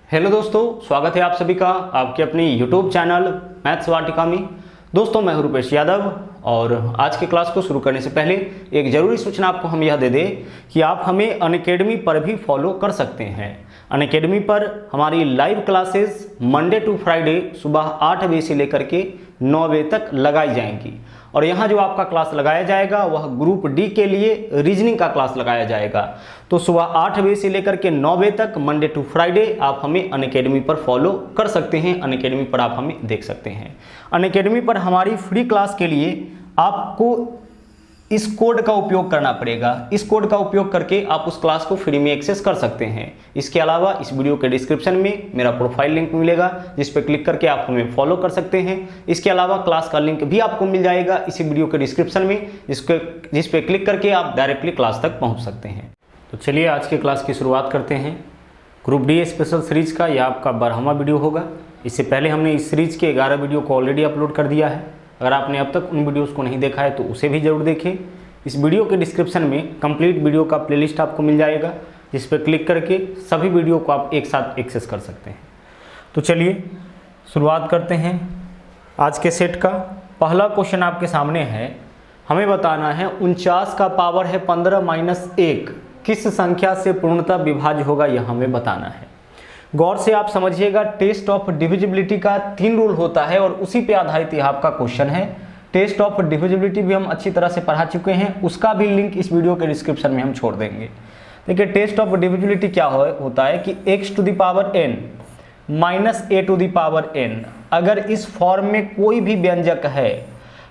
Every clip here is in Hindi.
हेलो दोस्तों, स्वागत है आप सभी का आपके अपनी यूट्यूब चैनल मैथ्स वाटिका में। दोस्तों मैं हूं रुपेश यादव और आज की क्लास को शुरू करने से पहले एक ज़रूरी सूचना आपको हम यह दे दें कि आप हमें अनअकैडमी पर भी फॉलो कर सकते हैं। अनअकैडमी पर हमारी live classes Monday to Friday सुबह 8 बजे से लेकर के 9 बजे तक लगाई जाएंगी और यहाँ जो आपका क्लास लगाया जाएगा वह ग्रुप डी के लिए रीजनिंग का क्लास लगाया जाएगा। तो सुबह 8 बजे से लेकर के 9 बजे तक मंडे टू फ्राइडे आप हमें अनअकैडमी पर फॉलो कर सकते हैं। अनअकैडमी पर आप हमें देख सकते हैं। अनअकैडमी पर हमारी फ्री क्लास के लिए आपको इस कोड का उपयोग करना पड़ेगा। इस कोड का उपयोग करके आप उस क्लास को फ्री में एक्सेस कर सकते हैं। इसके अलावा इस वीडियो के डिस्क्रिप्शन में मेरा प्रोफाइल लिंक मिलेगा जिस पर क्लिक करके आप हमें फॉलो कर सकते हैं। इसके अलावा क्लास का लिंक भी आपको मिल जाएगा इसी वीडियो के डिस्क्रिप्शन में जिस पे क्लिक करके आप डायरेक्टली क्लास तक पहुँच सकते हैं। तो चलिए आज की क्लास की शुरुआत करते हैं। ग्रुप डी स्पेशल सीरीज का यह आपका 12वां वीडियो होगा। इससे पहले हमने इस सीरीज के 11 वीडियो को ऑलरेडी अपलोड कर दिया है। अगर आपने अब तक उन वीडियोस को नहीं देखा है तो उसे भी ज़रूर देखें। इस वीडियो के डिस्क्रिप्शन में कंप्लीट वीडियो का प्लेलिस्ट आपको मिल जाएगा जिस पर क्लिक करके सभी वीडियो को आप एक साथ एक्सेस कर सकते हैं। तो चलिए शुरुआत करते हैं आज के सेट का। पहला क्वेश्चन आपके सामने है। हमें बताना है 49 का पावर है 15 माइनस 1 किस संख्या से पूर्णतः विभाज्य होगा, यह हमें बताना है। गौर से आप समझिएगा, टेस्ट ऑफ डिविजिबिलिटी का 3 रूल होता है और उसी पे आधारित यह आपका क्वेश्चन है। टेस्ट ऑफ डिविजिबिलिटी भी हम अच्छी तरह से पढ़ा चुके हैं, उसका भी लिंक इस वीडियो के डिस्क्रिप्शन में हम छोड़ देंगे। देखिए टेस्ट ऑफ डिविजिबिलिटी क्या होता है कि x to the power n minus a to the power n अगर इस फॉर्म में कोई भी व्यंजक है,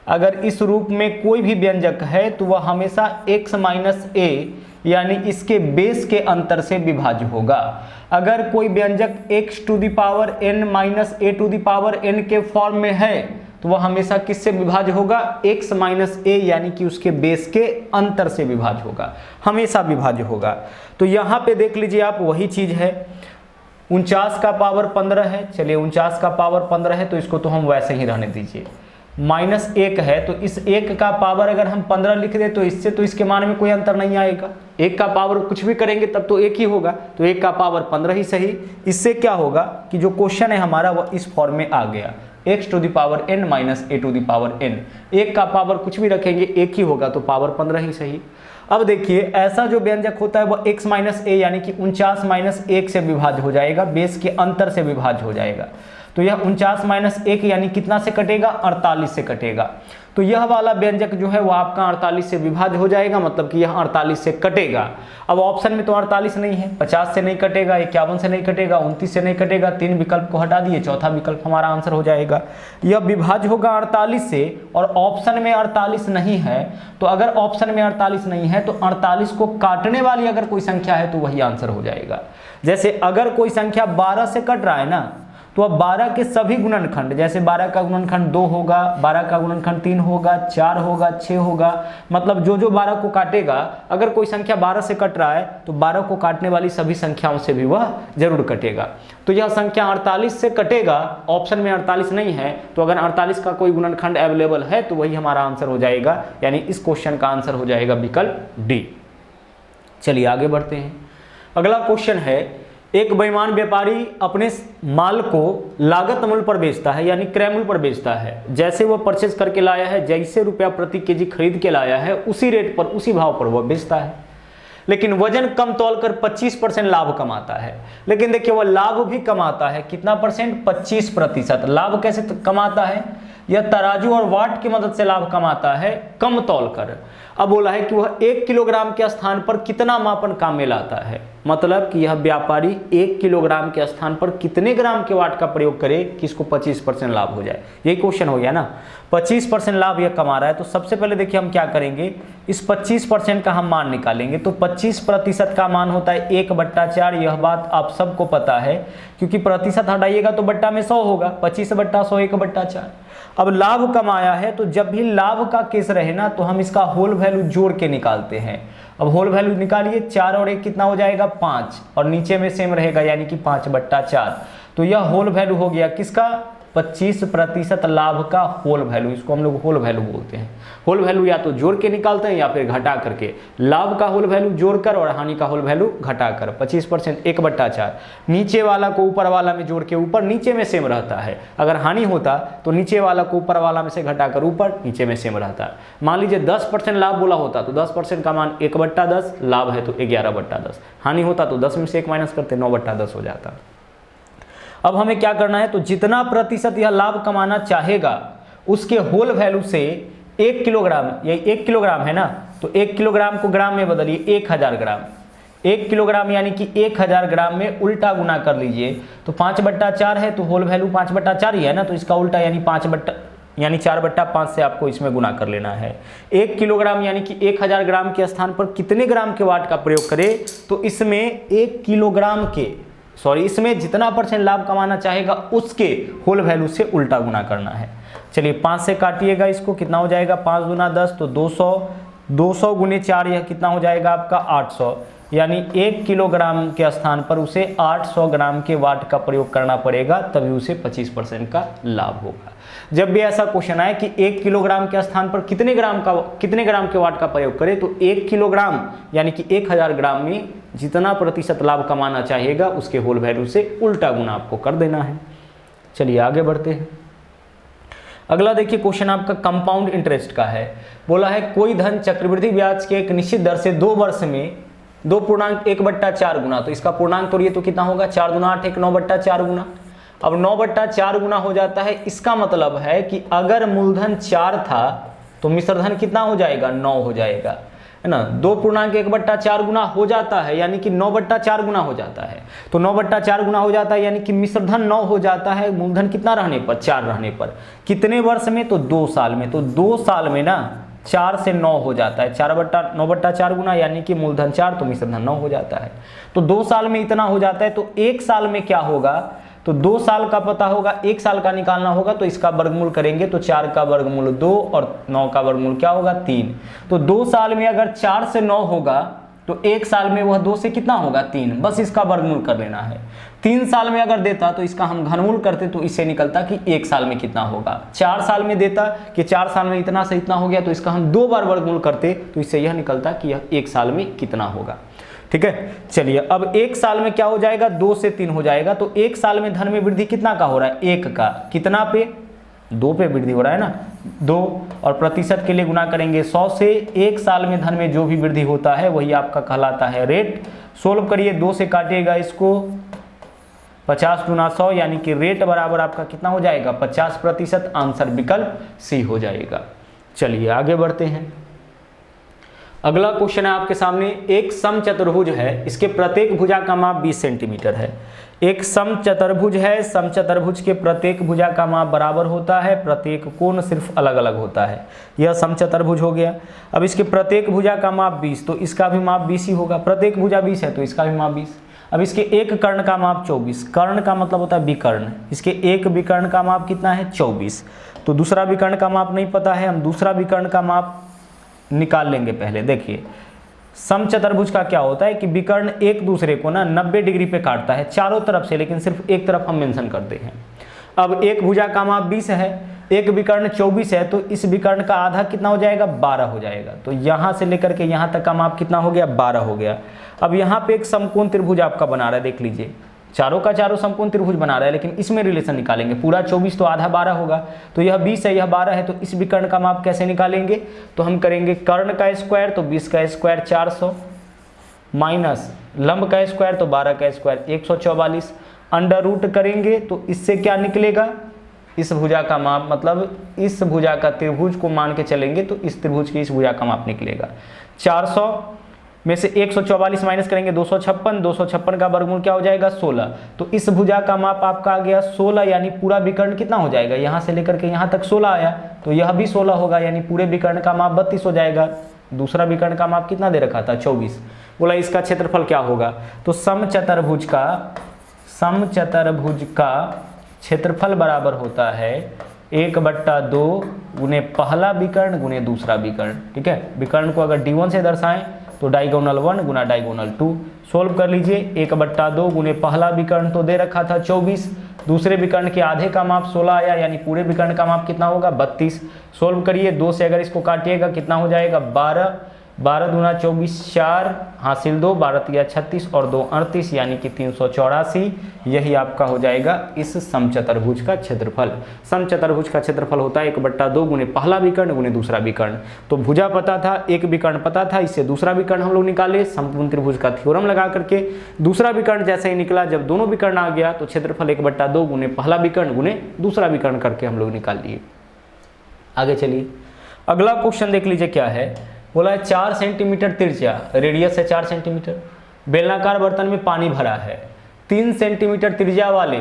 अगर इस रूप में कोई भी व्यंजक है तो वह हमेशा x माइनस a यानी इसके बेस के अंतर से विभाज्य होगा। अगर कोई व्यंजक x to the power n minus a to the power n के फॉर्म में है तो वह हमेशा किससे विभाज्य होगा, x माइनस a यानी कि उसके बेस के अंतर से विभाज्य होगा, हमेशा विभाज्य होगा। तो यहाँ पे देख लीजिए आप वही चीज है। 49 का पावर 15 है, चलिए 49 का पावर 15 है तो इसको तो हम वैसे ही रहने दीजिए। माइनस 1 है तो इस 1 का पावर अगर हम 15 लिख दें तो इससे तो इसके मान में कोई अंतर नहीं आएगा। 1 का पावर कुछ भी करेंगे तब तो 1 ही होगा, तो 1 का पावर 15 ही सही। इससे क्या होगा कि जो क्वेश्चन है हमारा वह इस फॉर्म में आ गया, x to the power n minus a to the power n। 1 का पावर कुछ भी रखेंगे 1 ही होगा तो पावर 15 ही सही। अब देखिए ऐसा जो व्यंजक होता है वह x माइनस a यानी कि 49 माइनस 1 से विभाज्य हो जाएगा, बेस के अंतर से विभाज्य हो जाएगा। तो यह 49 माइनस 1 यानी कितना से कटेगा, 48 से कटेगा। तो यह वाला व्यंजक जो है वह आपका 48 से विभाज्य हो जाएगा, मतलब कि यह 48 से कटेगा। अब ऑप्शन में तो 48 नहीं है, 50 से नहीं कटेगा, 51 से नहीं कटेगा, 29 से नहीं कटेगा, 3 विकल्प को हटा दिए, चौथा विकल्प हमारा आंसर हो जाएगा। यह विभाज्य होगा 48 से और ऑप्शन में 48 नहीं है। तो अगर ऑप्शन में 48 नहीं है तो 48 को काटने वाली अगर कोई संख्या है तो वही आंसर हो जाएगा। जैसे अगर कोई संख्या 12 से कट रहा है ना, तो अब 12 के सभी गुणनखंड, जैसे 12 का गुणनखंड 2 होगा, 12 का गुणनखंड 3 होगा, 4 होगा, 6 होगा, मतलब जो जो 12 को काटेगा, अगर कोई संख्या 12 से कट रहा है तो 12 को काटने वाली सभी संख्याओं से भी वह जरूर कटेगा। तो यह संख्या 48 से कटेगा, ऑप्शन में 48 नहीं है, तो अगर 48 का कोई गुणनखंड अवेलेबल है तो वही हमारा आंसर हो जाएगा, यानी इस क्वेश्चन का आंसर हो जाएगा विकल्प डी। चलिए आगे बढ़ते हैं। अगला क्वेश्चन है, एक बेईमान व्यापारी अपने माल को लागत मूल्य पर बेचता है यानी क्रय मूल्य पर बेचता है। जैसे वह परचेज करके लाया है, जैसे रुपया प्रति केजी खरीद के लाया है, उसी रेट पर उसी भाव पर वह बेचता है, लेकिन वजन कम तौलकर 25% लाभ कमाता है। लेकिन देखिए वह लाभ भी कमाता है कितना परसेंट, 25%। लाभ कैसे कमाता है, यह तराजू और वाट की मदद से लाभ कमाता है कम तौलकर। अब बोला है कि वह 1 किलोग्राम के स्थान पर कितना मापन काम में लाता है, मतलब कि यह व्यापारी 1 किलोग्राम के स्थान पर कितने ग्राम के वाट का प्रयोग करे कि इसको 25% लाभ हो जाए। यही क्वेश्चन हो गया ना, 25% लाभ यह कमा रहा है। तो सबसे पहले देखिए हम क्या करेंगे, इस 25% का हम मान निकालेंगे। तो 25% का मान होता है 1/4। यह बात आप सबको पता है क्योंकि प्रतिशत हटाइएगा तो बट्टा में 100 होगा, 25/100 1/4। अब लाभ कमाया है तो जब भी लाभ का केस रहे ना तो हम इसका होल वैल्यू जोड़ के निकालते हैं। अब होल वैल्यू निकालिए, 4 और 1 कितना हो जाएगा, 5, और नीचे में सेम रहेगा यानी कि 5/4। तो यह होल वैल्यू हो गया किसका, 25% लाभ का होल वैल्यू, इसको हम लोग होल वैल्यू बोलते हैं। होल वैल्यू या तो जोड़ के निकालते हैं या फिर घटा करके। लाभ का होल वैल्यू जोड़कर और हानि का होल वैल्यू घटाकर 25% 1/4। नीचे वाला को ऊपर वाला में जोड़ के ऊपर नीचे में सेम रहता है। अगर हानि होता तो नीचे वाला को ऊपर वाला में से घटाकर ऊपर नीचे में सेम रहता है। मान लीजिए 10% लाभ बोला होता तो 10% का मान 1/10, लाभ है तो 11/10, हानि होता तो 10 में से 1 माइनस करते 9/10 हो जाता। अब हमें क्या करना है, तो जितना प्रतिशत यह लाभ कमाना चाहेगा उसके होल वैल्यू से 1 किलोग्राम, ये 1 किलोग्राम है ना, तो 1 किलोग्राम को ग्राम में बदलिए 1000 ग्राम। 1 किलोग्राम यानी कि 1000 ग्राम में उल्टा गुना कर लीजिए, तो 5/4 है तो होल वैल्यू 5/4 ही है ना, तो इसका उल्टा यानी 4/5 से आपको इसमें गुना कर लेना है। 1 किलोग्राम यानी कि 1000 ग्राम के स्थान पर कितने ग्राम के वाट का प्रयोग करें, तो इसमें 1 किलोग्राम के इसमें जितना % लाभ कमाना चाहेगा उसके होल वैल्यू से उल्टा गुना करना है। चलिए 5 से काटिएगा इसको, कितना हो जाएगा, 5 दूना 10 तो 200, 200 गुने 4 यह कितना हो जाएगा आपका 800, यानी 1 किलोग्राम के स्थान पर उसे 800 ग्राम के वाट का प्रयोग करना पड़ेगा, तभी उसे 25% का लाभ होगा। जब भी ऐसा क्वेश्चन आए कि 1 किलोग्राम के स्थान पर कितने ग्राम के वाट का प्रयोग करें, तो 1 किलोग्राम यानी कि 1000 ग्राम में जितना प्रतिशत लाभ कमाना चाहेगा उसके होल वैल्यू से उल्टा गुना आपको कर देना है। चलिए आगे बढ़ते हैं। अगला देखिए क्वेश्चन आपका कंपाउंड इंटरेस्ट का है। बोला है कोई धन चक्रवृद्धि ब्याज के एक निश्चित दर से 2 वर्ष में 2.1/4 गुना, तो इसका पूर्णांक तोड़िए तो कितना होगा, 4 दूना 8 1 9/4 गुना। अब 9/4 गुना हो जाता है, इसका मतलब है कि अगर मूलधन 4 था तो मिश्रधन कितना हो जाएगा, 9 हो जाएगा, है ना। 2.1/4 गुना हो जाता है यानी कि 9/4 गुना हो जाता है, तो 9/4 गुना हो जाता है यानी कि मिश्रधन 9 हो जाता है, मूलधन कितना रहने पर, 4 रहने पर। कितने वर्ष में, तो 2 साल में। तो 2 साल में ना 4 से 9 हो जाता है, 9/4 गुना यानी कि मूलधन 4 तो मिश्रधन 9 हो जाता है। तो 2 साल में इतना हो जाता है, तो 1 साल में क्या होगा, तो 2 साल का पता होगा, 1 साल का निकालना होगा, तो इसका वर्गमूल करेंगे तो 4 का वर्गमूल 2 और 9 का वर्गमूल क्या होगा, 3। तो 2 साल में अगर 4 से 9 होगा तो 1 साल में वह 2 से कितना होगा, 3, बस इसका वर्गमूल कर लेना है। 3 साल में अगर देता तो इसका हम घनमूल करते तो इससे निकलता कि 1 साल में कितना होगा। 4 साल में देता कि 4 साल में इतना से इतना हो गया, तो इसका हम 2 बार वर्गमूल करते तो इससे यह निकलता कि यह 1 साल में कितना होगा। ठीक है, चलिए अब 1 साल में क्या हो जाएगा, 2 से 3 हो जाएगा, तो 1 साल में धन में वृद्धि कितना का हो रहा है, 1 का, कितना पे, 2 पे वृद्धि हो रहा है ना, 2, और प्रतिशत के लिए गुना करेंगे 100 से। 1 साल में धन में जो भी वृद्धि होता है वही आपका कहलाता है रेट। सोल्व करिए, 2 से काटिएगा इसको, 50 गुना 100 यानी कि रेट बराबर आपका कितना हो जाएगा, 50%। आंसर विकल्प सी हो जाएगा। चलिए आगे बढ़ते हैं। अगला क्वेश्चन है आपके सामने, एक समचतुर्भुज है, इसके प्रत्येक भुजा का माप 20 सेंटीमीटर है। एक समचतुर्भुज है, समचतुर्भुज के प्रत्येक भुजा का माप बराबर होता है, प्रत्येक कोण सिर्फ अलग अलग होता है। यह समचतुर्भुज हो गया। अब इसके प्रत्येक भुजा का माप 20, तो इसका भी माप 20 ही होगा। प्रत्येक भुजा 20 है तो इसका भी माप 20। अब इसके एक कर्ण का माप 24, कर्ण का मतलब होता है विकर्ण, इसके एक विकर्ण का माप कितना है, 24। तो दूसरा विकर्ण का माप नहीं पता है, हम दूसरा विकर्ण का माप निकाल लेंगे। पहले देखिए समचतुर्भुज का क्या होता है कि विकर्ण एक दूसरे को ना 90 डिग्री पे काटता है चारों तरफ से, लेकिन सिर्फ एक तरफ हम मेंशन करते हैं। अब एक भुजा का माप 20 है, एक विकर्ण 24 है, तो इस विकर्ण का आधा कितना हो जाएगा, 12 हो जाएगा। तो यहां से लेकर के यहां तक का माप कितना हो गया, 12 हो गया। अब यहाँ पे एक समकोण त्रिभुज आपका बना रहा है, देख लीजिए, चारों का चारों समकोण त्रिभुज बना रहा है, लेकिन इसमें रिलेशन निकालेंगे। पूरा 24 तो आधा 12 होगा, तो यह 20 है, यह 12 है, तो इस विकर्ण का माप कैसे निकालेंगे, तो हम करेंगे कर्ण का स्क्वायर, तो 20 का स्क्वायर 400, माइनस लंब का स्क्वायर, तो 12 का स्क्वायर 144, अंडर रूट करेंगे तो इससे क्या निकलेगा, इस भुजा का माप, मतलब इस भुजा का त्रिभुज को मान के चलेंगे तो इस त्रिभुज की इस भुजा का माप निकलेगा। 400 में से 144 माइनस करेंगे 256, 256 का वर्गमूल क्या हो जाएगा, 16। तो इस भुजा का माप आपका आ गया 16, यानी पूरा विकर्ण कितना हो जाएगा, यहाँ से लेकर के यहाँ तक 16 आया, तो यह भी 16 होगा, यानी पूरे विकर्ण का माप 32 हो जाएगा। दूसरा विकर्ण का माप कितना दे रखा था, 24। बोला इसका क्षेत्रफल क्या होगा, तो समचतुर्भुज का क्षेत्रफल बराबर होता है 1/2 गुने पहला विकर्ण गुने दूसरा विकर्ण। ठीक है, विकर्ण को अगर D1 से दर्शाएं तो डायगोनल 1 गुना डायगोनल 2, सोल्व कर लीजिए। 1/2 गुने पहला विकर्ण तो दे रखा था 24, दूसरे विकर्ण के आधे का माप 16 आया, यानी पूरे विकर्ण का माप कितना होगा 32। सोल्व करिए, 2 से अगर इसको काटिएगा कितना हो जाएगा 12, 12 दूना 24, 4 हासिल 2, 12 तिया 36 और 2 38, यानी कि 384। यही आपका हो जाएगा इस समचतुर्भुज का क्षेत्रफल। समचतुर्भुज का क्षेत्रफल होता है 1/2 गुने पहला विकर्ण गुने दूसरा विकर्ण। तो भुजा पता था, एक विकर्ण पता था, इससे दूसरा विकर्ण हम लोग निकाले संपूर्ण त्रिभुज का थ्योरम लगा करके। दूसरा विकर्ण जैसे ही निकला, जब दोनों विकर्ण आ गया तो क्षेत्रफल 1/2 गुने पहला विकर्ण गुने दूसरा विकर्ण करके हम लोग निकाल लिए। आगे चलिए, अगला क्वेश्चन देख लीजिए क्या है। बोला है 4 सेंटीमीटर तिरछा, रेडियस है 4 सेंटीमीटर, बेलनाकार बर्तन में पानी भरा है। 3 सेंटीमीटर त्रिज्या वाले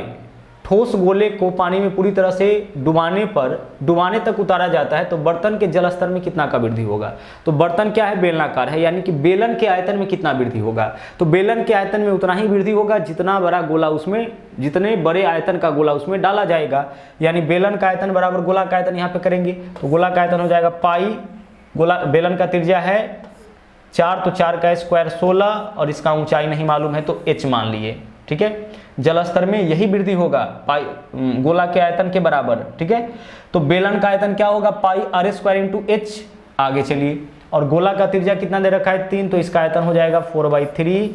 ठोस गोले को पानी में पूरी तरह से डुबाने तक उतारा जाता है तो बर्तन के जल स्तर में कितना का वृद्धि होगा। तो बर्तन क्या है, बेलनाकार है, यानी कि बेलन के आयतन में कितना वृद्धि होगा। तो बेलन के आयतन में उतना ही वृद्धि होगा जितना बड़ा गोला उसमें, जितने बड़े आयतन का गोला उसमें डाला जाएगा। यानी बेलन का आयतन बराबर गोला का आयतन यहाँ पे करेंगे तो गोला का आयतन हो जाएगा पाई, गोला बेलन का त्रिज्या है 4 तो 4 का स्क्वायर 16 और इसका ऊंचाई नहीं मालूम है तो h मान लिए। ठीक है, जल स्तर में यही वृद्धि होगा पाई गोला के आयतन के बराबर। ठीक है, तो बेलन का आयतन क्या होगा पाई r² इंटू h। आगे चलिए, और गोला का त्रिज्या कितना दे रखा है 3, तो इसका आयतन हो जाएगा 4/3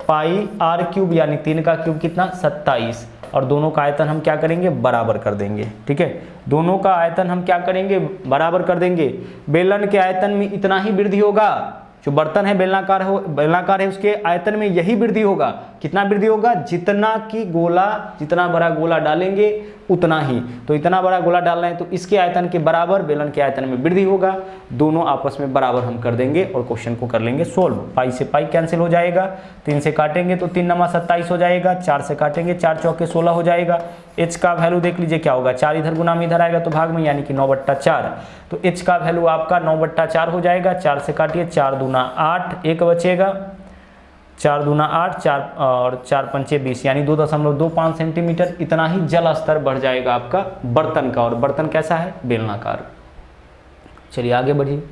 पाई r³ यानी 3 का क्यूब कितना 27। और दोनों का आयतन हम क्या करेंगे बराबर कर देंगे। ठीक है, दोनों का आयतन हम क्या करेंगे बराबर कर देंगे। बेलन के आयतन में इतना ही वृद्धि होगा, जो बर्तन है बेलनाकार है उसके आयतन में यही वृद्धि होगा। कितना वृद्धि होगा, जितना बड़ा गोला डालेंगे उतना ही। तो इतना बड़ा गोला डालना है तो इसके आयतन के बराबर बेलन के आयतन में वृद्धि होगा। दोनों आपस में बराबर हम कर देंगे और क्वेश्चन को कर लेंगे सोल्व। पाई से पाई कैंसिल हो जाएगा, 3 से काटेंगे तो 3 नमा 27 हो जाएगा, 4 से काटेंगे 4 चौके 16 हो जाएगा। h का वैल्यू देख लीजिए क्या होगा, 4 इधर गुना में इधर आएगा तो भाग में, यानी कि 9/4। तो h का वैल्यू आपका 9/4 हो जाएगा। 4 से काटिए, 4 दूना 8, 1 बचेगा, 4 दूना 8, 4 और 4 पंचे 20, यानी 2.25 सेंटीमीटर। इतना ही जल स्तर बढ़ जाएगा आपका बर्तन का। और बर्तन कैसा है बेलनाकार। चलिए आगे बढ़िए,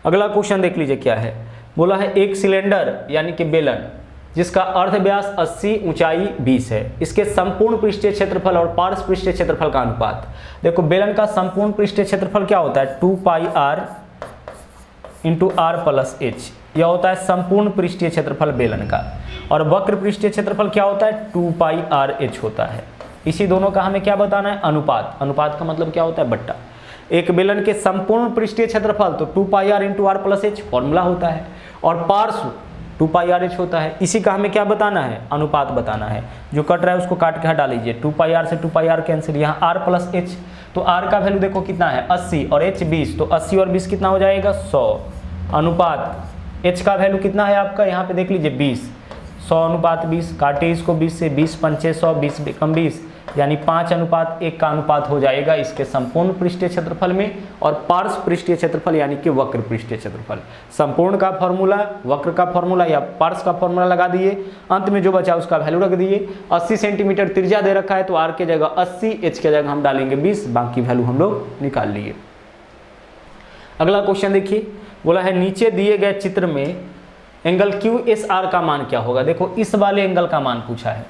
अगला क्वेश्चन देख लीजिए क्या है। बोला है एक सिलेंडर यानी कि बेलन जिसका अर्ध व्यास 80 ऊंचाई 20 है, इसके संपूर्ण पृष्ठीय क्षेत्रफल और पार्श्व पृष्ठीय क्षेत्रफल का अनुपात। देखो बेलन का संपूर्ण पृष्ठीय क्षेत्रफल क्या होता है 2πr into r plus h, यह होता है संपूर्ण पृष्ठीय क्षेत्रफल बेलन का। और वक्र पृष्ठीय क्षेत्रफल क्या होता है 2πrh होता है। इसी दोनों का हमें क्या बताना है अनुपात। अनुपात का मतलब क्या होता है बट्टा। एक बेलन के संपूर्ण पृष्ठीय क्षेत्रफल तो 2πr into r plus h formula होता है, और पार्श्व 2πrh होता है। इसी का हमें क्या बताना है अनुपात बताना है। जो कट रहा है उसको काट के हटा लीजिए, 2πr से 2πr कैंसिल, यहाँ r प्लस h। तो r का वैल्यू देखो कितना है 80 और h 20, तो 80 और 20 कितना हो जाएगा 100। अनुपात h का वैल्यू कितना है आपका यहाँ पे देख लीजिए 20, 100 अनुपात 20, काटे इसको 20 से, 20 पंचे 100, 20 कम 20, यानी 5:1 का अनुपात हो जाएगा इसके संपूर्ण पृष्ठीय क्षेत्रफल में और पार्श्व पृष्ठीय क्षेत्रफल यानी कि वक्र पृष्ठीय क्षेत्रफल। संपूर्ण का फॉर्मूला, वक्र का फॉर्मूला या पार्श्व का फॉर्मूला लगा दिए, अंत में जो बचा उसका वैल्यू रख दिए। 80 सेंटीमीटर त्रिज्या दे रखा है तो r के जगह 80, h के जगह हम डालेंगे 20, बाकी वैल्यू हम लोग निकाल लिए। अगला क्वेश्चन देखिए, बोला है नीचे दिए गए चित्र में एंगल QSR का मान क्या होगा। देखो इस वाले एंगल का मान पूछा है,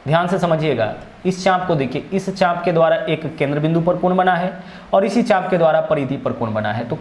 ध्यान से समझिएगा। इस चाप को देखिए, इस चाप के द्वारा एक केंद्र बिंदु पर कोण बना है और इसी चाप के द्वारा परिधि पर कोण बना है। तो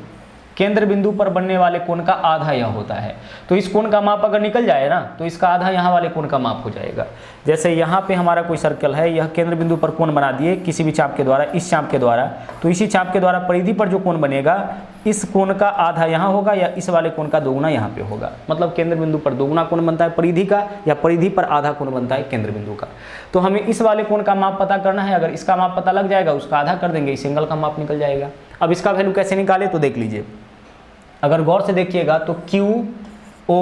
केंद्र बिंदु पर बनने वाले कोण का आधा यह होता है। तो इस कोण का माप अगर निकल जाए ना तो इसका आधा यहाँ वाले कोण का माप हो जाएगा। जैसे यहाँ पे हमारा कोई सर्कल है, यह केंद्र बिंदु पर कोण बना दिए किसी भी चाप के द्वारा, इस चाप के द्वारा, तो इसी चाप के द्वारा परिधि पर जो कोण बनेगा इस कोण का आधा यहाँ होगा या इस वाले कोण का दोगुना यहाँ पे होगा। मतलब केंद्र बिंदु पर दोगुना कोण बनता है परिधि का, या परिधि पर आधा कोण बनता है केंद्र बिंदु का। तो हमें इस वाले कोण का माप पता करना है। अगर इसका माप पता लग जाएगा उसका आधा कर देंगे, इस एंगल का माप निकल जाएगा। अब इसका वैल्यू कैसे निकाले तो देख लीजिए, अगर गौर से देखिएगा तो Q, O,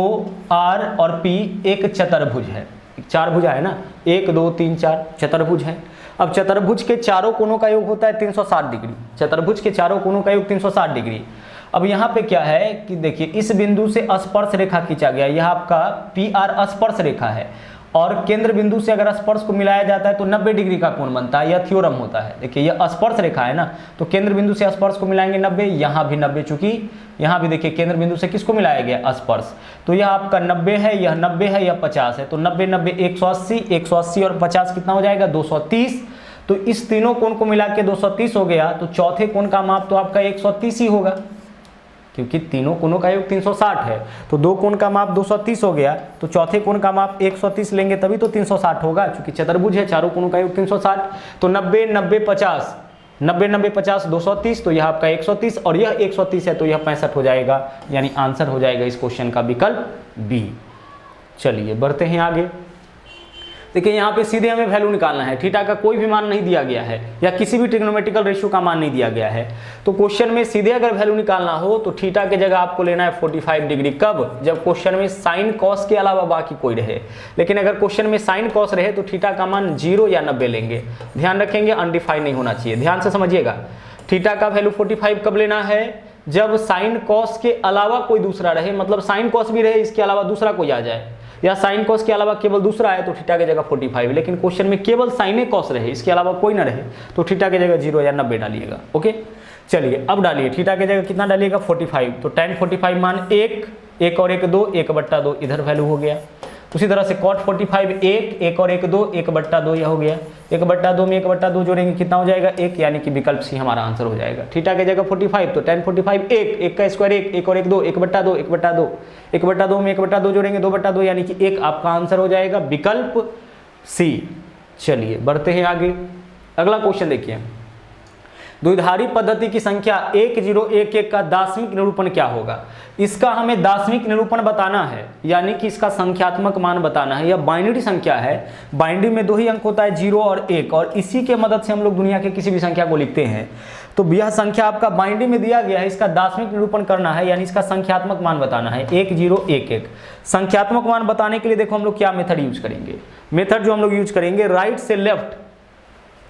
R और P एक चतुर्भुज है। चार भुजा है ना, 1 2 3 4 चतुर्भुज है। अब चतुर्भुज के चारों कोणों का योग होता है 360 डिग्री। चतुर्भुज के चारों कोणों का योग 360 डिग्री। अब यहाँ पे क्या है कि देखिए इस बिंदु से स्पर्श रेखा खींचा गया, यह आपका PR स्पर्श रेखा है और केंद्र बिंदु से अगर स्पर्श को मिलाया जाता है तो 90 डिग्री का कोण बनता है, यह थ्योरम होता है। देखिए यह स्पर्श रेखा है ना, तो केंद्र बिंदु से स्पर्श को मिलाएंगे 90, यहाँ भी 90, चूंकि यहाँ भी देखिए केंद्र बिंदु से किसको मिलाया गया, स्पर्श, तो यह आपका 90 है, यह 90 है, यह 50 है, तो 90 90 180, 180 और 50 कितना हो जाएगा 230। तो इस तीनों कोण को मिला के 230 हो गया, तो चौथे कोण का माप तो आपका 130 ही होगा, क्योंकि तीनों कोणों का योग 360 है, तो दो कोण का माप 230 हो गया, तो चौथे कोण का माप 130 लेंगे तभी तो 360 होगा, क्योंकि चतुर्भुज है, चारों कोणों का योग 360। तो 90 90 50, 90 90 50 230, तो यह आपका 130 और यह 130 है, तो यह 65 हो जाएगा, यानी आंसर हो जाएगा इस क्वेश्चन का विकल्प बी। चलिए बढ़ते हैं आगे। देखिए यहाँ पे सीधे हमें वैल्यू निकालना है, थीटा का कोई भी मान नहीं दिया गया है या किसी भी ट्रिग्नोमेट्रिकल रेशियो का मान नहीं दिया गया है। तो क्वेश्चन में सीधे अगर वैल्यू निकालना हो तो थीटा के जगह आपको लेना है 45 डिग्री, कब, जब क्वेश्चन में साइन कॉस के अलावा बाकी कोई रहे। लेकिन अगर क्वेश्चन में साइन कॉस रहे तो थीटा का मान 0 या 90 लेंगे, ध्यान रखेंगे अनडिफाइंड नहीं होना चाहिए, ध्यान से समझिएगा। थीटा का वैल्यू 45 कब लेना है, जब साइन कॉस के अलावा कोई दूसरा रहे, मतलब साइन कॉस भी रहे इसके अलावा दूसरा कोई आ जाए, या साइन कॉस के अलावा केवल दूसरा है तो थीटा की जगह 45। लेकिन क्वेश्चन में केवल साइन कॉस रहे, इसके अलावा कोई ना रहे, तो थीटा की जगह 0 या 90 डालिएगा। ओके चलिए अब डालिए, थीटा की जगह कितना डालिएगा 45, तो tan 45 मान 1 और 1 2, 1/2 इधर वैल्यू हो गया। उसी तरह से cot 45 1 और 1 2, 1/2 यह हो गया, 1/2 में 1/2 जोड़ेंगे कितना हो जाएगा 1, यानी कि विकल्प सी हमारा आंसर हो जाएगा। थीटा की जगह 45, तो tan 45 1 का स्क्वायर 1 और 1 2, 1/2 1/2 में 1/2 जोड़ेंगे 2/2, यानी कि 1 आपका आंसर हो जाएगा विकल्प सी। चलिए बढ़ते हैं आगे। अगला क्वेश्चन देखिए, द्विधारी पद्धति की संख्या 1011 का दार्शनिक निरूपण क्या होगा। इसका हमें दार्शनिक निरूपण बताना है, यानी कि इसका संख्यात्मक मान बताना है। यह बाइनरी संख्या है, बाइनरी में 2 ही अंक होता है 0 और 1, और इसी के मदद से हम लोग दुनिया के किसी भी संख्या को लिखते हैं। तो यह संख्या आपका बाइनरी में दिया गया है, इसका दार्शनिक निरूपण करना है, यानी इसका संख्यात्मक मान बताना है 1011। संख्यात्मक मान बताने के लिए देखो हम लोग क्या मेथड यूज करेंगे। मेथड जो हम लोग यूज करेंगे, राइट से लेफ्ट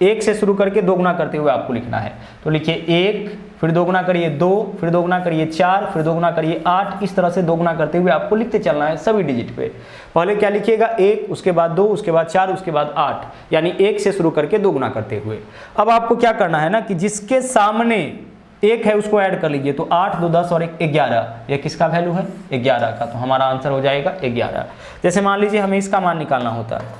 1 से शुरू करके दोगुना करते हुए आपको लिखना है। तो लिखिए 1, फिर दोगुना करिए 2, फिर दोगुना करिए 4, फिर दोगुना करिए 8, इस तरह से दोगुना करते हुए आपको लिखते चलना है सभी डिजिट पे। पहले क्या लिखिएगा 1, उसके बाद 2, उसके बाद 4, उसके बाद 8, यानी 1 से शुरू करके दोगुना करते हुए। अब आपको क्या करना है ना कि जिसके सामने 1 है उसको ऐड कर लीजिए, तो 8 2 10 और 1 11, यह किसका वैल्यू है 11 का, तो हमारा आंसर हो जाएगा 11। जैसे मान लीजिए हमें इसका मान निकालना होता है,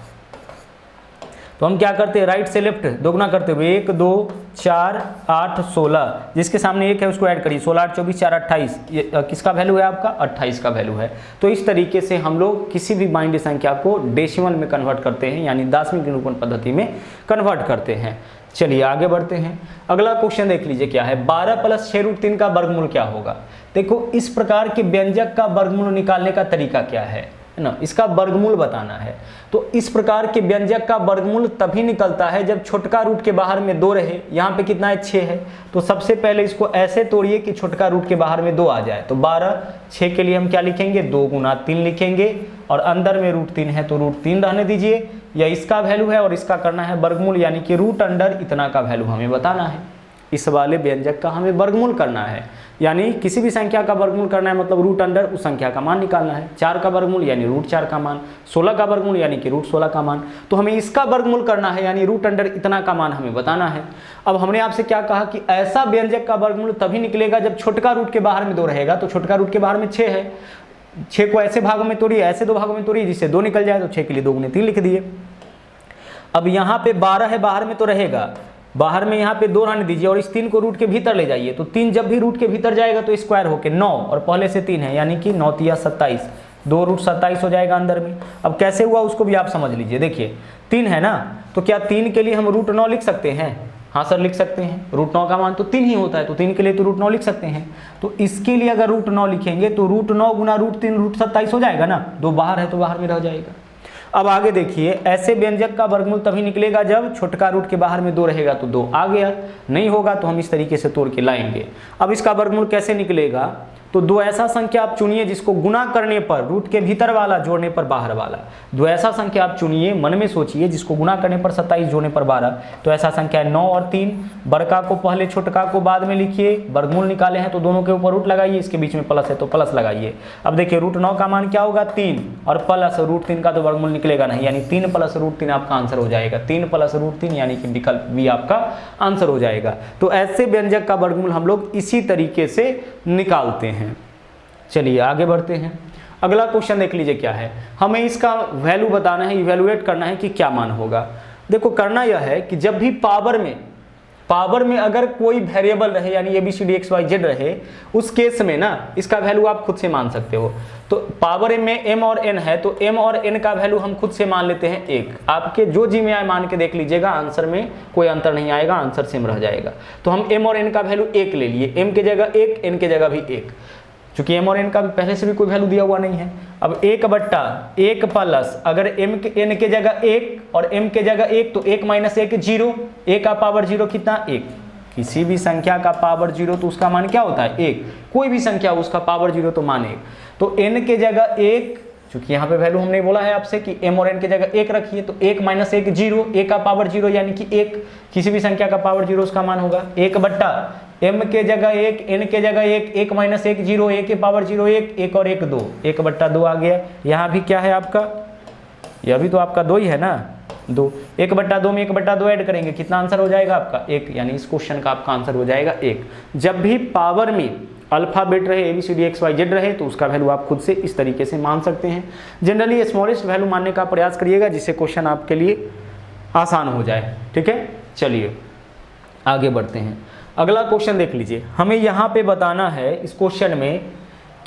तो हम क्या करते हैं, राइट से लेफ्ट दोगुना करते हुए 1 2 4 8 16, जिसके सामने 1 है उसको ऐड करिए, 16 8 24 4 28, ये किसका वैल्यू है आपका 28 का वैल्यू है। तो इस तरीके से हम लोग किसी भी बाइनरी संख्या को डेसिमल में कन्वर्ट करते हैं, यानी दार्शनिक निरूपण पद्धति में कन्वर्ट करते हैं। चलिए आगे बढ़ते हैं। अगला क्वेश्चन देख लीजिए क्या है, 12 + 6√3 का वर्गमूल क्या होगा। देखो इस प्रकार के व्यंजक का वर्गमूल निकालने का तरीका क्या है ना, इसका वर्गमूल बताना है। तो इस प्रकार के व्यंजक का वर्गमूल तभी निकलता है जब छोटका रूट के बाहर में 2 रहे। यहाँ पे कितना है 6 है, तो सबसे पहले इसको ऐसे तोड़िए कि छोटका रूट के बाहर में 2 आ जाए। तो 12, 6 के लिए हम क्या लिखेंगे 2 × 3 लिखेंगे, और अंदर में √3 है तो √3 रहने दीजिए। यह इसका वैल्यू है और इसका करना है वर्गमूल, यानी कि √ इतना का वैल्यू हमें बताना है। इस वाले व्यंजक का हमें वर्गमूल करना है, यानी किसी भी संख्या का वर्गमूल करना है, मतलब √ उस संख्या का मान निकालना है। 4 का वर्गमूल यानी √4 का मान, 16 का वर्गमूल यानी कि √16 का मान। तो हमें इसका वर्गमूल करना है, यानी √ इतना का मान हमें बताना है। अब हमने आपसे क्या कहा कि ऐसा व्यंजक का वर्गमूल तभी निकलेगा जब छोटका रूट के बाहर में 2 रहेगा। तो छोटका रूट के बाहर में 6 है, 6 को ऐसे भागों में तोड़िए, ऐसे 2 भागों में तोड़िए जिससे 2 निकल जाए, तो 6 के लिए 2 × 3 लिख दिए। अब यहाँ पे 12 है, बाहर में तो रहेगा, बाहर में यहाँ पे 2 रहने दीजिए, और इस 3 को रूट के भीतर ले जाइए। तो 3 जब भी रूट के भीतर जाएगा तो स्क्वायर होके 9, और पहले से 3 है, यानी कि 9 × 3 = 27, 2 √27 हो जाएगा अंदर में। अब कैसे हुआ उसको भी आप समझ लीजिए। देखिए 3 है ना, तो क्या 3 के लिए हम √9 लिख सकते हैं। हाँ सर लिख सकते हैं, √9 का मान तो 3 ही होता है, तो 3 के लिए तो √9 लिख सकते हैं। तो इसके लिए अगर √9 लिखेंगे तो √9 × √3 √27 हो जाएगा ना, 2 बाहर है तो बाहर में रह जाएगा। अब आगे देखिए, ऐसे व्यंजक का वर्गमूल तभी निकलेगा जब छोटका रूट के बाहर में 2 रहेगा, तो 2 आ गया, नहीं होगा तो हम इस तरीके से तोड़ के लाएंगे। अब इसका वर्गमूल कैसे निकलेगा, तो दो ऐसा संख्या आप चुनिए जिसको गुना करने पर रूट के भीतर वाला जोड़ने पर बाहर वाला, दो ऐसा संख्या आप चुनिए, मन में सोचिए, जिसको गुना करने पर 27 जोड़ने पर 12, तो ऐसा संख्या है 9 और 3। बड़का को पहले छोटका को बाद में लिखिए, वर्गमूल निकाले हैं तो दोनों के ऊपर रूट लगाइए, इसके बीच में प्लस है तो प्लस लगाइए। अब देखिए रूट 9 का मान क्या होगा 3 और प्लस रूट 3 का तो वर्गमूल निकलेगा नहीं, यानी 3 + रूट 3 आपका आंसर हो जाएगा, 3 + रूट 3 यानी कि विकल्प बी आपका आंसर हो जाएगा। तो ऐसे व्यंजक का वर्गमूल हम लोग इसी तरीके से निकालते हैं। चलिए आगे बढ़ते हैं। अगला क्वेश्चन देख लीजिए क्या है, हमें इसका वैल्यू बताना है, इवैल्यूएट करना है कि क्या मान होगा। देखो करना यह है कि जब भी पावर में अगर कोई वेरिएबल रहे यानी ABCD XYZ रहे, उस केस में ना इसका वैल्यू आप खुद से मान सकते हो। तो पावर में m और n है तो m और n का वैल्यू हम खुद से मान लेते हैं 1। आपके जो जी में आए मान के देख लीजिएगा, आंसर में कोई अंतर नहीं आएगा, आंसर सेम रह जाएगा। तो हम m और n का वैल्यू 1 ले लिए, m के जगह 1, n के जगह भी 1, चूंकि m और n का भी पहले से भी कोई वैल्यू दिया हुआ नहीं है। अब 1/1 प्लस अगर n के जगह 1 और m के जगह 1 तो 1 - 1 0, a का पावर 0 कितना 1। किसी भी संख्या का पावर 0 तो उसका मान क्या होता है 1, कोई भी संख्या उसका पावर 0 तो मान 1। तो n के जगह 1, चूंकि यहाँ पे वैल्यू हमने बोला है आपसे कि m और n के जगह 1 रखिए, तो 1 - 1 0, a का पावर 0 यानी कि 1, किसी भी संख्या का पावर 0 उसका मान होगा। 1/m के जगह 1, n के जगह 1, 1 - 1 0, a के पावर 0 1, 1 और 1 2, 1/2 आ गया। यहाँ भी क्या है आपका, यह भी तो आपका 2 ही है ना, 2, 1/2 में 1/2 ऐड करेंगे, कितना आंसर हो जाएगा आपका 1, यानी इस क्वेश्चन का आपका आंसर हो जाएगा 1। जब भी पावर में अल्फाबेट रहे, ABCD XYZ रहे, तो उसका वैल्यू आप खुद से इस तरीके से मान सकते हैं। जनरली स्मॉलेस्ट वैल्यू मानने का प्रयास करिएगा जिससे क्वेश्चन आपके लिए आसान हो जाए, ठीक है। चलिए आगे बढ़ते हैं। अगला क्वेश्चन देख लीजिए, हमें यहाँ पे बताना है इस क्वेश्चन में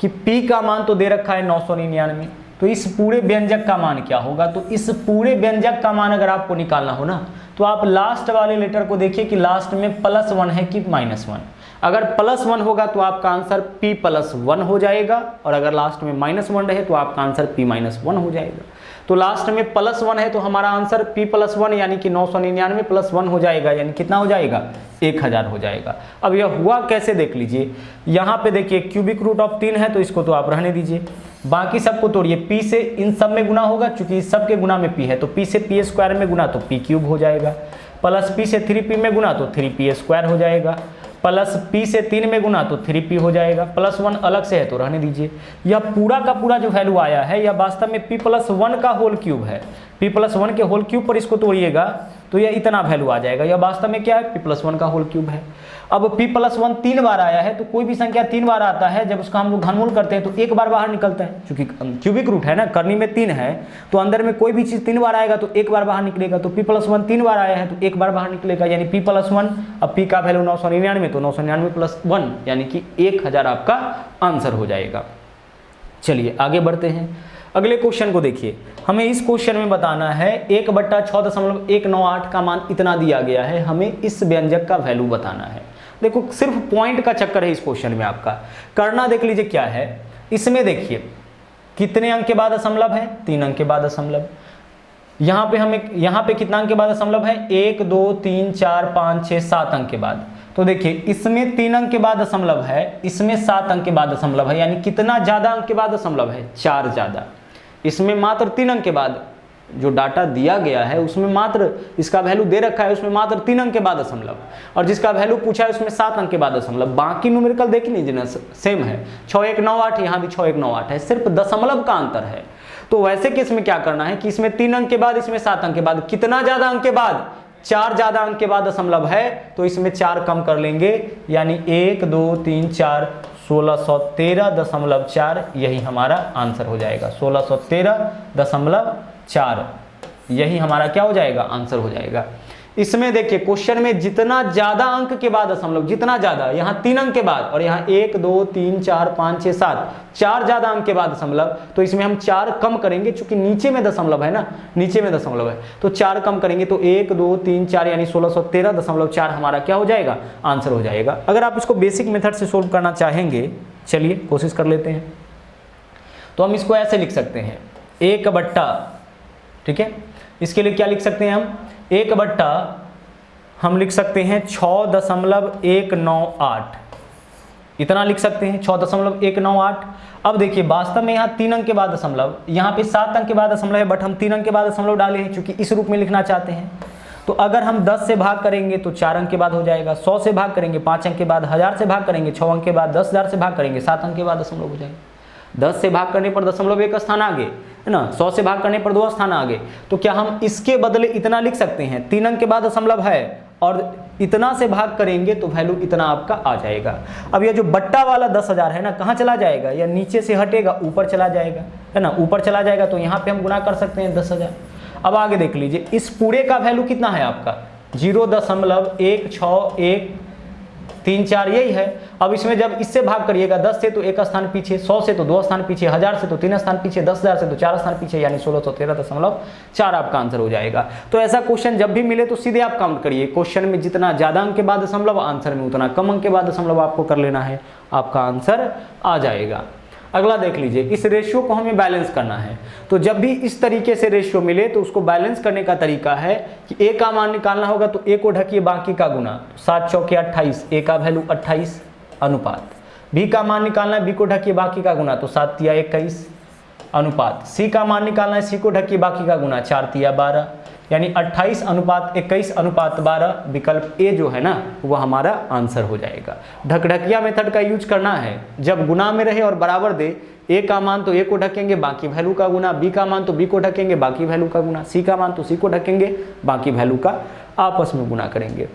कि P का मान तो दे रखा है 999, तो इस पूरे व्यंजक का मान क्या होगा। तो इस पूरे व्यंजक का मान अगर आपको निकालना हो ना, तो आप लास्ट वाले लेटर को देखिए कि लास्ट में +1 है कि -1। अगर +1 होगा तो आपका आंसर P + 1 हो जाएगा, और अगर लास्ट में -1 रहे तो आपका आंसर P - 1 हो जाएगा। तो लास्ट में +1 है तो हमारा आंसर P + 1 यानी कि 999 + 1 हो जाएगा, यानी कितना हो जाएगा 1000 हो जाएगा। अब यह हुआ कैसे देख लीजिए, यहाँ पे देखिए क्यूबिक रूट ऑफ 3 है तो इसको तो आप रहने दीजिए, बाकी सबको तोड़िए। P से इन सब में गुना होगा, चूंकि इस सब के गुना में P है, तो P से P² में गुना तो P³ हो जाएगा, प्लस P से 3P में गुना तो 3P² हो जाएगा, प्लस P से 3 में गुना तो 3P हो जाएगा, +1 अलग से है तो रहने दीजिए। यह पूरा का पूरा जो वैल्यू आया है यह वास्तव में P + 1 का होल क्यूब है। P + 1 के होल क्यूब पर इसको तोड़िएगा तो यह इतना वैल्यू आ जाएगा। यह वास्तव में क्या है P + 1 का होल क्यूब है। अब P + 1 3 बार आया है, तो कोई भी संख्या 3 बार आता है जब उसका हम लोग घनमूल करते हैं तो 1 बार बाहर निकलता है, क्योंकि क्यूबिक रूट है ना, करनी में 3 है तो अंदर में कोई भी चीज़ 3 बार आएगा तो 1 बार बाहर निकलेगा। तो P + 1 3 बार आया है तो 1 बार बाहर निकलेगा, यानी P + 1। अब P का वैल्यू 999, तो 999 + 1 यानी कि 1000 आपका आंसर हो जाएगा। चलिए आगे बढ़ते हैं। अगले क्वेश्चन को देखिए, हमें इस क्वेश्चन में बताना है 1/6.198 का मान इतना दिया गया है, हमें इस व्यंजक का वैल्यू बताना है। देखो सिर्फ पॉइंट का चक्कर है इस क्वेश्चन में, आपका करना देख लीजिए क्या है। इसमें देखिए कितने अंक के बाद दशमलव है, 3 अंक के बाद दशमलव। यहाँ पे कितना अंक के बाद दशमलव है, 1 2 3 4 5 6 7 अंक के बाद। तो देखिए इसमें 3 अंक के बाद दशमलव है, इसमें 7 अंक के बाद दशमलव है, यानी कितना ज्यादा अंक के बाद दशमलव है, 4 ज्यादा। इसमें मात्र 3 अंक के बाद जो डाटा दिया गया है उसमें मात्र इसका वैल्यू दे रखा है, उसमें मात्र 3 अंक के बाद दशमलव, और जिसका वैल्यू पूछा है उसमें 7 अंक के बाद दशमलव। बाकी न्यूमेरिकल देख लीजिए ना सेम है, 6198, यहाँ भी 6198 है, सिर्फ दशमलव का अंतर है। तो वैसे केस में क्या करना है कि इसमें 3 अंक के बाद, इसमें 7 अंक के बाद, कितना ज्यादा अंक के बाद, 4 ज्यादा अंक के बाद दशमलव है तो इसमें 4 कम कर लेंगे, यानी 1 2 3 4 1613.4, यही हमारा आंसर हो जाएगा। 1613.4 यही हमारा क्या हो जाएगा, आंसर हो जाएगा। इसमें देखिए क्वेश्चन में जितना ज्यादा अंक के बाद दशमलव, जितना ज्यादा, यहाँ 3 अंक के बाद और यहाँ 1 2 3 4 5 6 7 4 ज्यादा अंक के बाद दशमलव, तो इसमें हम 4 कम करेंगे, चूंकि नीचे में दशमलव है ना, नीचे में दशमलव है तो 4 कम करेंगे, तो 1 2 3 4 यानी 1613.4 हमारा क्या हो जाएगा, आंसर हो जाएगा। अगर आप इसको बेसिक मेथड से सोल्व करना चाहेंगे, चलिए कोशिश कर लेते हैं। तो हम इसको ऐसे लिख सकते हैं 1/, ठीक है, इसके लिए क्या लिख सकते हैं हम, 1/, हम लिख सकते हैं 6.198, इतना लिख सकते हैं 6.198। अब देखिए वास्तव में यहाँ 3 अंक के बाद दशमलव, यहाँ पे 7 अंक के बाद दशमलव है, बट हम 3 अंक के बाद दशमलव डाले हैं क्योंकि इस रूप में लिखना चाहते हैं। तो अगर हम 10 से भाग करेंगे तो 4 अंक के बाद हो जाएगा, 100 से भाग करेंगे 5 अंक के बाद, 1000 से भाग करेंगे 6 अंक के बाद, 10,000 से भाग करेंगे 7 अंक के बाद दशमलव हो जाएगा। 10 से भाग करने पर दशमलव 1 स्थान आगे है ना, 100 से भाग करने पर 2 स्थान आगे। तो क्या हम इसके बदले इतना लिख सकते हैं, 3 अंक के बाद दशमलव है और इतना से भाग करेंगे तो वैल्यू इतना आपका आ जाएगा। अब यह जो बट्टा वाला 10,000 है ना, कहाँ चला जाएगा, या नीचे से हटेगा ऊपर चला जाएगा है ना, ऊपर चला जाएगा। तो यहाँ पे हम गुना कर सकते हैं 10,000। अब आगे देख लीजिए, इस पूरे का वैल्यू कितना है आपका 0.16134 यही है। अब इसमें जब इससे भाग करिएगा 10 से तो 1 स्थान पीछे, 100 से तो 2 स्थान पीछे, 1000 से तो 3 स्थान पीछे, 10,000 से तो 4 स्थान पीछे, यानी 1613.4 आपका आंसर हो जाएगा। तो ऐसा क्वेश्चन जब भी मिले तो सीधे आप काउंट करिए, क्वेश्चन में जितना ज्यादा अंक के बाद दशमलव, आंसर में उतना कम अंक के बाद दशमलव आपको कर लेना है, आपका आंसर आ जाएगा। अगला देख लीजिए, इस रेशियो को हमें बैलेंस करना है। तो जब भी इस तरीके से रेशियो मिले तो उसको बैलेंस करने का तरीका है कि ए का मान निकालना होगा तो ए को ढकिए बाकी का गुना, 7 चौके 28, ए का वैल्यू 28 अनुपात। बी का मान निकालना है, बी को ढकिए बाकी का गुना तो 7 तिया 21 अनुपात। सी का मान निकालना है, सी को ढकिए बाकी का गुना 4 तिया 12, यानी 28 अनुपात 21 अनुपात 12। विकल्प ए जो है ना वह हमारा आंसर हो जाएगा। ढकढकिया मेथड का यूज करना है, जब गुना में रहे और बराबर दे, ए का मान तो ए को ढकेंगे बाकी वैल्यू का गुना, बी का मान तो बी को ढकेंगे बाकी वैल्यू का गुना, सी का मान तो सी को ढकेंगे बाकी वैल्यू का आपस में गुना करेंगे।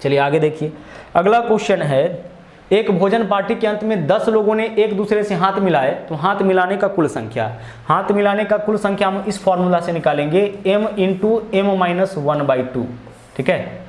चलिए आगे देखिए, अगला क्वेश्चन है, एक भोजन पार्टी के अंत में 10 लोगों ने एक दूसरे से हाथ मिलाए तो हाथ मिलाने का कुल संख्या, हाथ मिलाने का कुल संख्या हम इस फॉर्मूला से निकालेंगे m इंटू m माइनस 1/2। ठीक है,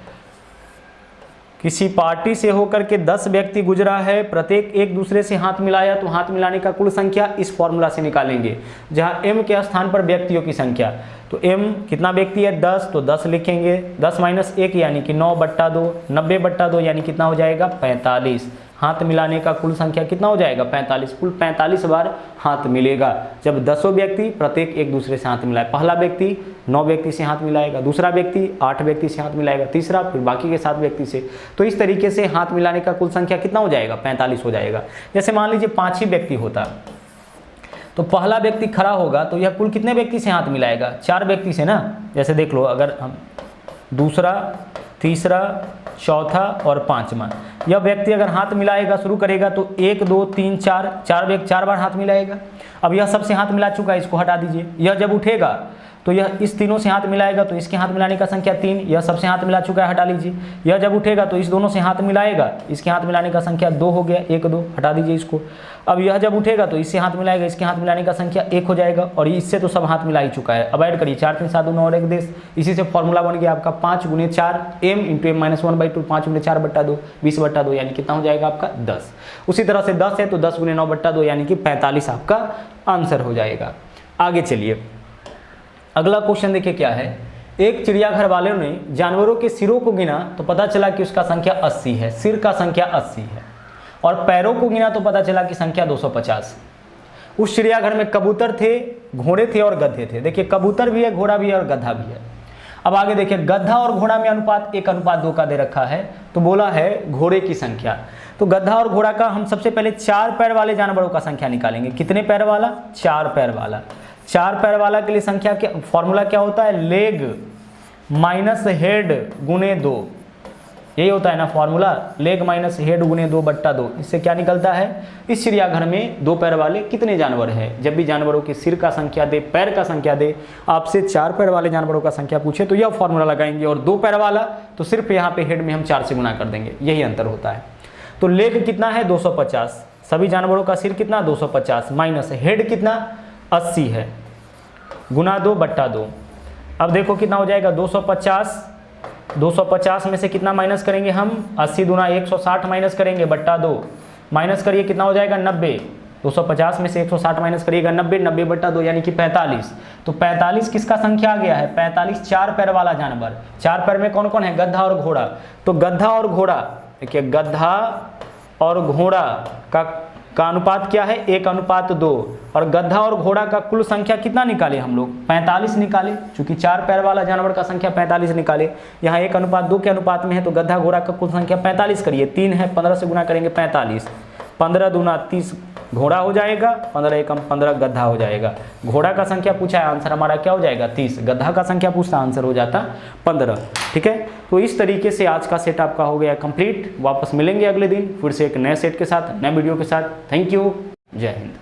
किसी पार्टी से होकर के 10 व्यक्ति गुजरा है, प्रत्येक एक दूसरे से हाथ मिलाया तो हाथ मिलाने का कुल संख्या इस फॉर्मूला से निकालेंगे, जहां m के स्थान पर व्यक्तियों की संख्या। तो m कितना व्यक्ति है 10, तो 10 लिखेंगे, 10 माइनस 1 यानी कि 9/2, 90/2 यानी कितना हो जाएगा 45। हाथ मिलाने का कुल संख्या कितना हो जाएगा 45, कुल 45 बार हाथ मिलेगा जब 10 व्यक्ति प्रत्येक एक दूसरे से हाथ मिलाए। पहला व्यक्ति 9 व्यक्ति से हाथ मिलाएगा, दूसरा व्यक्ति 8 व्यक्ति से हाथ मिलाएगा, तीसरा फिर बाकी के 7 व्यक्ति से। तो इस तरीके से हाथ मिलाने का कुल संख्या कितना हो जाएगा 45 हो जाएगा। जैसे मान लीजिए 5 ही व्यक्ति होता तो पहला व्यक्ति खड़ा होगा तो यह कुल कितने व्यक्ति से हाथ मिलाएगा 4 व्यक्ति से ना। जैसे देख लो, अगर हम दूसरा, तीसरा, चौथा और 5वां, यह व्यक्ति अगर हाथ मिलाएगा शुरू करेगा तो 1 2 3 4 व्यक्ति 4 बार हाथ मिलाएगा। अब यह सबसे हाथ मिला चुका है, इसको हटा दीजिए। यह जब उठेगा तो यह इस तीनों से हाथ मिलाएगा तो इसके हाथ मिलाने का संख्या 3, यह सबसे हाथ मिला चुका है, हटा लीजिए। यह जब उठेगा तो इस दोनों से हाथ मिलाएगा, इसके हाथ मिलाने का संख्या 2 हो गया, 1 2, हटा दीजिए इसको। अब यह जब उठेगा तो इससे हाथ मिलाएगा, इसके हाथ मिलाने का संख्या 1 हो जाएगा, और इससे तो सब हाथ मिला ही चुका है। अब ऐड करिए 4 3 7 9 और 1 10, इसी से फॉर्मूला बन गया आपका 5 × 4 m इंटू m माइनस 1/2, 5 × 4/2, 20/2 यानी कितना हो जाएगा आपका 10। उसी तरह से 10 है तो 10 × 9/2 यानी कि 45 आपका आंसर हो जाएगा। आगे चलिए, अगला क्वेश्चन देखिए क्या है। एक चिड़ियाघर वालों ने जानवरों के सिरों को गिना तो पता चला कि उसका संख्या 80 है, सिर का संख्या 80 है, और पैरों को गिना तो पता चला कि संख्या 250। उस चिड़ियाघर में कबूतर थे, घोड़े थे और गधे थे। देखिए कबूतर भी है, घोड़ा भी है और गधा भी है। अब आगे देखिए, गधा और घोड़ा में अनुपात 1:2 का दे रखा है, तो बोला है घोड़े की संख्या। तो गधा और घोड़ा का हम सबसे पहले 4 पैर वाले जानवरों का संख्या निकालेंगे। कितने पैर वाला 4 पैर वाला। 4 पैर वाला के लिए संख्या क्या, फॉर्मूला क्या होता है, लेग माइनस हेड गुने 2, यही होता है ना फॉर्मूला, लेग माइनस हेड गुने 2/2। इससे क्या निकलता है, इस चिड़ियाघर में 2 पैर वाले कितने जानवर हैं। जब भी जानवरों के सिर का संख्या दे, पैर का संख्या दे, आपसे 4 पैर वाले जानवरों का संख्या पूछे तो यह फॉर्मूला लगाएंगे, और 2 पैर वाला तो सिर्फ यहाँ पे हेड में हम 4 से गुना कर देंगे, यही अंतर होता है। तो लेग कितना है 250, सभी जानवरों का सिर कितना 250, माइनस हेड कितना 80 है, गुना 2/2। अब देखो कितना हो जाएगा 250 में से कितना माइनस करेंगे हम, 80 दूना 160 माइनस करेंगे /2, माइनस करिए कितना हो जाएगा 90। 250 में से 160 माइनस करिएगा 90/2 यानी कि 45। तो 45 किसका संख्या आ गया है 45 4 पैर वाला जानवर। 4 पैर में कौन कौन है, गधा और घोड़ा। तो गधा और घोड़ा, देखिए गधा और घोड़ा का का अनुपात क्या है 1:2। और गधा और घोड़ा का कुल संख्या कितना निकाले हम लोग 45 निकाले, चूंकि 4 पैर वाला जानवर का संख्या 45 निकाले। यहाँ 1:2 के अनुपात में है तो गधा घोड़ा का कुल संख्या 45 करिए, 3 है 15 से गुना करेंगे 45, 15 दूना 30 घोड़ा हो जाएगा, 15 एकम 15 गधा हो जाएगा। घोड़ा का संख्या पूछा है, आंसर हमारा क्या हो जाएगा 30, गधा का संख्या पूछता आंसर हो जाता 15। ठीक है, तो इस तरीके से आज का सेट आपका हो गया कंप्लीट। वापस मिलेंगे अगले दिन फिर से एक नए सेट के साथ, नए वीडियो के साथ। थैंक यू, जय हिंद।